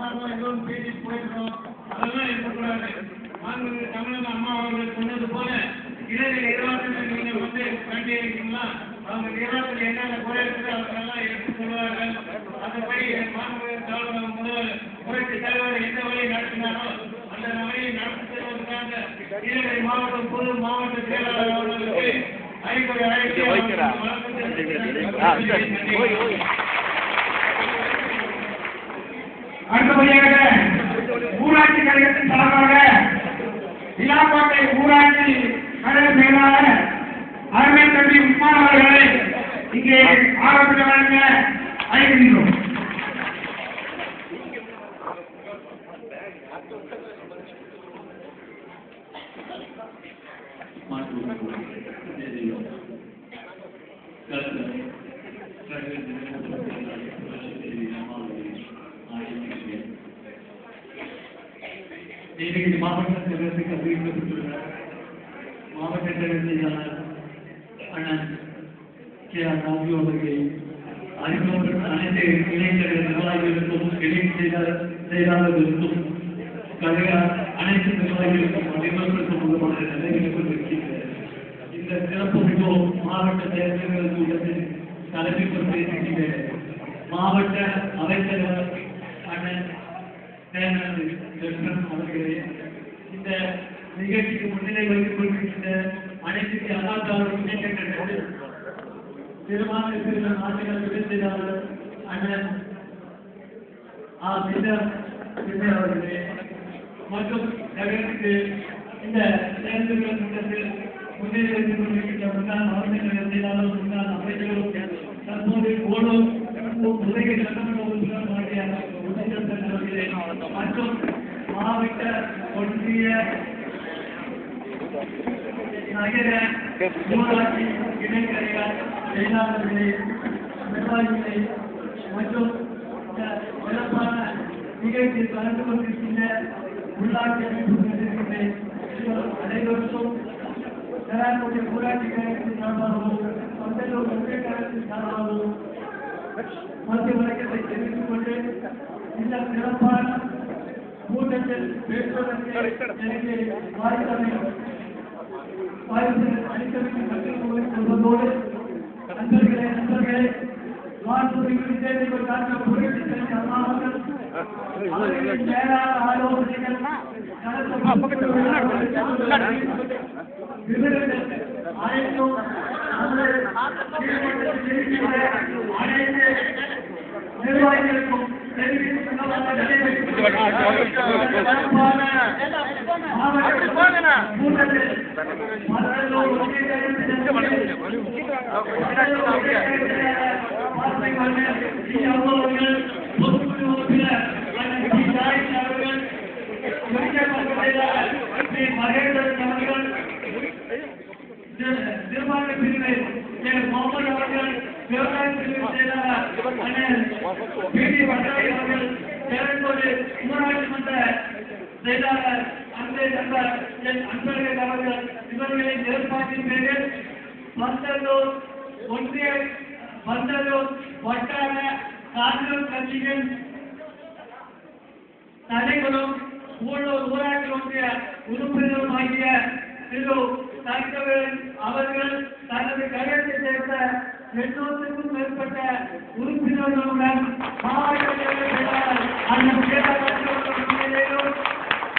சாதாரணமாக எல்லோரும் பேசிட்டு போயிருக்கோம். அதெல்லாம் இருக்கக்கூடாது. தமிழக அம்மா அவர்கள் சொன்னது போல இளைஞர் நிர்வாகத்தில் நீங்கள் வந்து கண்டிருக்கீங்களா? அவங்க நிர்வாகத்தில் என்னென்ன குறை இருக்குது அவர்களெல்லாம் எடுத்து சொல்வார்கள். மற்றபடி தமிழக முதல்வர் புரட்சி தலைவர் எந்த வழியை நடத்தினாரோ அந்த வழியை நடத்தி செல்வதற்காக நீலகிரி மாவட்டம் பொது மாவட்ட செயலாளர் அவர்களுக்கு ஐம்பது அழைத்து அடுத்தபடியாக ஊராட்சி கழகத்தின் சார்பாக இலாக்கோட்டை ஊராட்சி கழக செயலாளர் அருமை தம்பி உஸ்மான் அவர்களை இங்கே ஆரம்பிக்க வழங்க அழைக்கின்றோம். நீலகிரி மாவட்ட செயலருக்கு அறிவிக்கப்பட்டுள்ள மாவட்ட செயலாளர் அண்ணன் கே ஆர் ராஜு அவர்களை அறிமுகம் அனைத்து இளைஞர்கள் நிர்வாகிகளுக்கும் செயலாளர்களுக்கும் கழக அனைத்து நிர்வாகிகளுக்கும் அறிமுகப்படுத்த முடியமான நிலைகளுக்கும் இருக்கின்றது. இந்த சிறப்பு மிகவும் மாவட்ட செயலர்கள் கூட்டத்தில் தலைமை பொறுப்பேற்கின்ற மாவட்ட அவைத்தலைவர் அண்ணன் அவர்களே, இந்த நிகழ்ச்சிக்கு முன்னிலை வைத்துக் கொண்டிருக்கின்ற அனைத்து அல்லாதார முன்னேற்ற திருமாநில மாநில துணை செயலாளர் அண்ணன் அவர்களே மற்றும் நகரத்துக்கு இந்த தேர்தல்கள் கூட்டத்தில் முன்னிலை வைத்துக் கொண்டிருக்கின்ற முன்னாள் மாவட்ட செயலாளர் முன்னாள் அமைச்சரும் தற்போது ஓடும் உதவி சட்டமன்ற உறுப்பினர் மற்றும் மாவட்ட ஒன்றிய நகர ஊராட்சி இடைக்கழக செயலாளர்களை நிர்வாகிகளை மற்றும் சிறப்பான நிகழ்ச்சியில் கலந்து கொண்டிருக்கின்ற உள்ளாட்சி அமைப்புகளை அனைவருக்கும் தராக்குடி ஊராட்சி கழகத்தின் சார்பாகவும் பந்தலூர் ஒன்றிய கழகத்தின் சார்பாகவும் மத்திய வழக்கத்தை தெரிவித்துக் கொண்டு இந்த சிறப்பான கூட்டத்தில் பேசுவதற்கு எனக்கு வாய்ப்பு அளித்தமைக்கு கற்றுக் கொள்வதோடு நண்பர்களே வாக்குறுதிகள் தேர்தல் காட்ட புரட்சி தலைவர் அம்மா அவர்கள் அவர்களின் மேலான ஆலோசனைகள் அனைத்தும் அனைத்து நிர்வாகிகளுக்கும் நிர்வாக பிரிவை முகமது அவர்கள் விவசாய பிரிவு செயலாளர் அவர்கள் பேரன்போடு ஊராட்சி மன்ற செயலாளர் அன்பை நண்பர் என் அன்பர்கள் அவர்கள் இவர்களின் ஏற்பாட்டின் பேரில் பந்தலூர் ஒன்றிய பந்தலூர் வட்டார காங்கிரஸ் கட்சிகள் தலைவரும் ஊராட்சி ஒன்றிய உறுப்பினரும் ஆகிய திரு தங்கவேல் அவர்கள் தனது கழகத்தை சேர்ந்த 800க்கும் மேற்பட்ட உறுப்பினர்களுடன் மாவட்ட செயலாளர் அண்ணன் முன்னிலையிலும்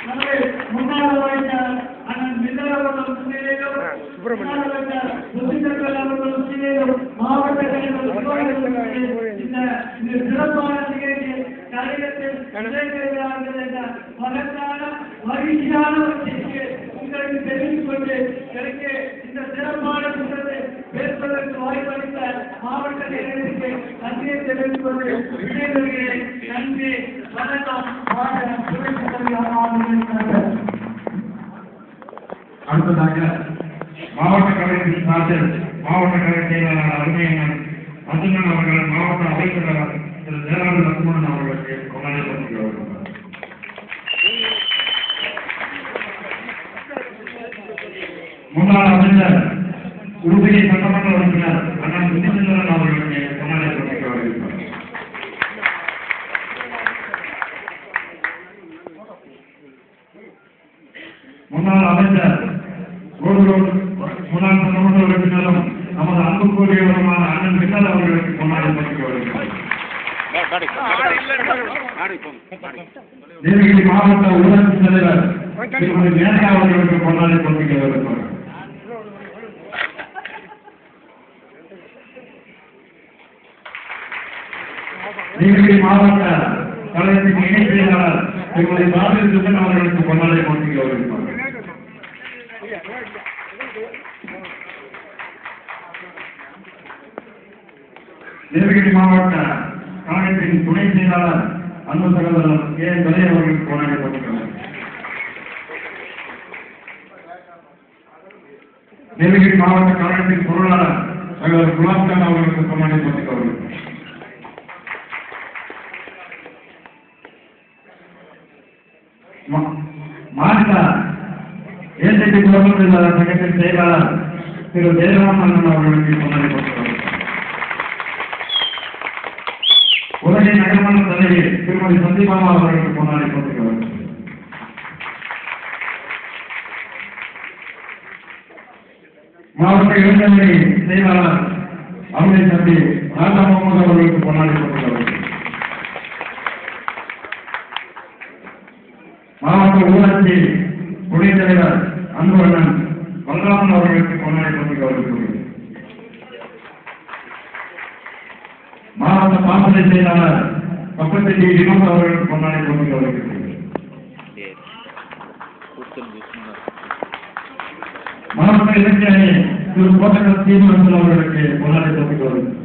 நமது முன்னாள் அமைச்சர் அண்ணன் மில்லர் அவர்கள் முன்னிலையிலும் முன்னாள் அமைச்சர் முசிந்தர்கள் அவர்கள் முன்னிலையிலும் மாவட்ட இந்த சிறப்பான நிகழ்ச்சி கழகத்தில் மகத்தான மகிழ்ச்சியான ஒரு செய்தியை உங்களுக்கு தெரிவித்துக் கொண்டு எனக்கு இந்த சிறப்பான கூட்டத்தை பேசுவதற்கு வாய்ப்பளித்த மாவட்ட செயலருக்கு நன்றியை தெரிவித்துக் கொண்டு விடைபெறுகிறேன். நன்றி, வணக்கம். அடுத்ததாக மாவட்ட கழகத்தின் சார்பில் மாவட்ட கழக செயலாளர் அருமையன் மதுமன் அவர்கள் மாவட்ட அவைத்தலைவர் திரு ஜெயராஜ் லட்சுமணன் அவர்களுக்கு கொண்டாடி கொண்டிருக்கிறார்கள். முன்னாள் அமைச்சர் உடுப்பிலை சட்டமன்ற உறுப்பினர் அண்ணன் முனிச்சந்திரன் அவர்களுக்கு கொண்டாடி கொண்டிருக்கிறார்கள். முன்னாள் அமைச்சர் முன்னாள் சட்டமன்ற உறுப்பினரும் நமது அன்புக்குரியவருமான அண்ணன் பின்னர் அவர்களுக்கு கொண்டாடி பற்றி வருகிறார். நீலகிரி மாவட்ட ஊராட்சி தலைவர் திருமதி மேனகா அவர்களுக்கு கொண்டாடி பற்றி வருகிறார். நீலகிரி மாவட்ட கழகத்தின் இணை செயலாளர் திருமதி பாரதி சுந்தன் அவர்களுக்கு கொண்டாடி பற்றி வருகிறார். நீலகிரி மாவட்ட கழகத்தின் துணை செயலாளர் அன்பு சகோதரர் கே கலை அவர்களுக்கு கொண்டாடப்பட்டுள்ளனர். நீலகிரி மாவட்ட கழகத்தின் பொருளாளர் சகோதரர் குலாப்கான் அவர்களுக்கு கொண்டாடப்பட்டுள்ளனர். மாநில ஏஜெபி குடும்பத்தினர் சங்கத்தின் செயலாளர் திரு ஜெயராமன் அவர்களுக்கு கொண்டாடப்பட்டுள்ளனர். உலகை நகரமன்ற தலைவி திருமதி சந்திபாமா அவர்களுக்கு கொண்டாடப்பட்டுள்ளனர். மாவட்ட இளைஞரணி செயலாளர் அவரை தம்பி ராஜா முகமது அவர்களுக்கு கொண்டாடப்பட்டுள்ளனர். மாவட்ட ஊராட்சி துணைத் தலைவர் அன்புவண்ணன் பலராமன் அவர்களுக்கு கொண்டாடப்பட்டுள்ளனர். மாவட்ட பாசறை செயலாளர் பக்கத்தில் வினோத் அவர்களுக்கு கொண்டாடப்பட்டுள்ளனர். மாவட்ட இளைஞரணி திரு கோட்டக்கல் சீனிவாசன் அவர்களுக்கு கொண்டாடப்பட்டுள்ளனர்.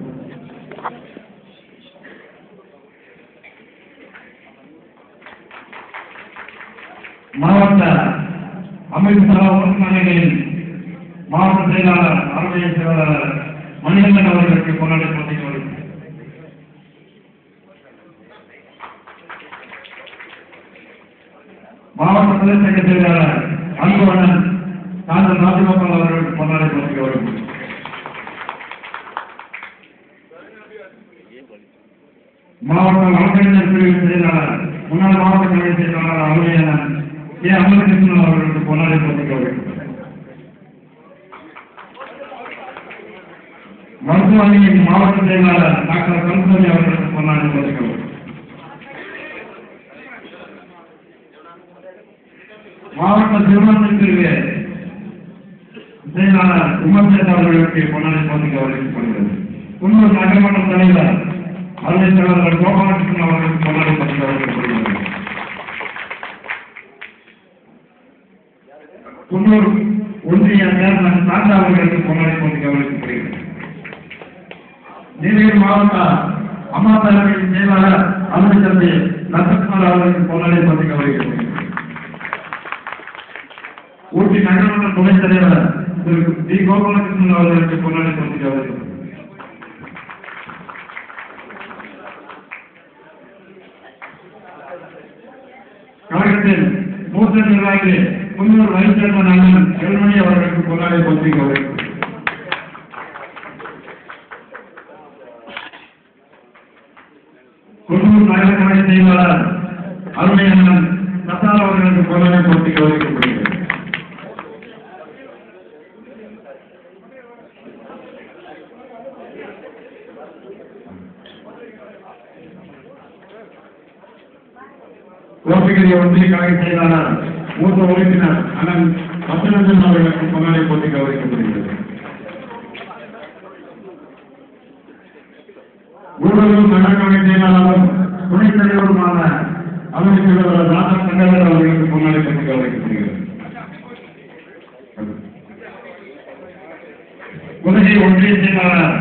மாவட்ட அமைப்பு சபா உறுப்பினர்களின் மாவட்ட செயலாளர் ஆரோக்கிய செயலாளர் மணிகண்டன் அவர்களுக்கு கொண்டாடப்பட்டுள்ளனர். மாவட்ட துணை சங்க செயலாளர் அன்புவண்ணன் டாக்டர் ராஜகோபால் அவர்களுக்கு கொண்டாடப்பட்டுள்ளனர். மாவட்ட வழக்கறிஞர் பிரிவு செயலாளர் முன்னாள் மாவட்ட கழக செயலாளர் அலுவலர் கே அமலகிருஷ்ணன் அவர்களுக்கு கொண்டாடப்பட்டுள்ளனர். மருத்துவ அணியின் மாவட்ட செயலாளர் டாக்டர் கல்சோனி அவர்களுக்கு கொண்டாடப்பட்டுள்ளனர். மாவட்ட சிறுபான்மை பிரிவு செயலாளர் உமர்சேத் அவர்களுக்கு கொண்டாடப்பட்டுள்ளது. குன்னூர் நகரமன்ற தலைவர் அலுவலர் செயலாளர் கோபாலகிருஷ்ணன் அவர்களுக்கு கொண்டாடப்பட்டுள்ளது. குன்னூர் ஒன்றிய சேர்மன் சாந்தா அவர்களுக்கு கொண்டாடப்பட்டுள்ளது. நீலகிரி மாவட்ட அம்மா தலைமையின் செயலாளர் அலுவலர் தம்பி லட்சுமணன் அவர்களுக்கு கொண்டாடப்பட்டுள்ளது. ஊட்டி நகரமன்ற துணைத் தலைவர் திரு டி கோபாலகிருஷ்ணன் அவர்களுக்கு கொண்டாடப்பட்டுள்ளது. கழகத்தில் மூத்த நிர்வாகி குன்னூர் வைஸ் சேர்மன் அண்ணன் செல்மணி அவர்களுக்கு கொண்டாடப்பட்டுள்ளது. குன்னூர் நகர கழக செயலாளர் அருமை அண்ணன் நசார் அவர்களுக்கு கொண்டாடப்பட்டுள்ளது. கோத்தகிரி ஒன்றிய கழக செயலாளர் மூத்த உறுப்பினர் அண்ணன் பத்மநாதன் அவர்களுக்கு கொண்டாடப்பட்டு கௌரவிக்கப்படுகிறது. ஊழலும் நகர கழக செயலாளரும் துணைத் தலைவருமான அமைச்சர் ராஜா சங்கர் அவர்களுக்கு கொண்டாடப்பட்டு கௌரவிக்கப்படுகிறது. உதகை ஒன்றிய செயலாளர்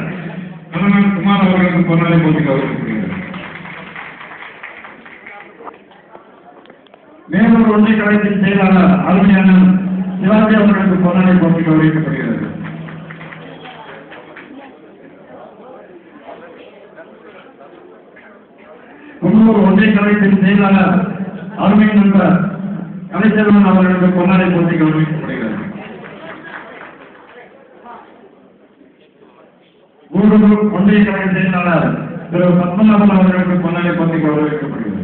கமலன் குமார் அவர்களுக்கு கொண்டாடப்பட்டு கௌரவிக்கப்படுகிறது. மேலூர் ஒன்றிய கழகத்தின் செயலாளர் அருமையான சிவாஜி அவர்களுக்கு கொண்டாடப்பட்டு கௌரவிக்கப்படுகிறது. குன்னூர் ஒன்றிய கழகத்தின் செயலாளர் அருமை நண்பர் கலைச்செல்வன் அவர்களுக்கு கொண்டாடப்பட்டு கௌரவிக்கப்படுகிறது. ஊடூர் ஒன்றிய கழக செயலாளர் திரு பத்மநாபன் அவர்களுக்கு கொண்டாடப்பட்டு கௌரவிக்கப்படுகிறது.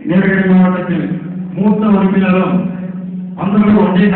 நீலகிரி மாவட்டத்தில் மூத்த உறுப்பினரும் அந்த ஒன்றிய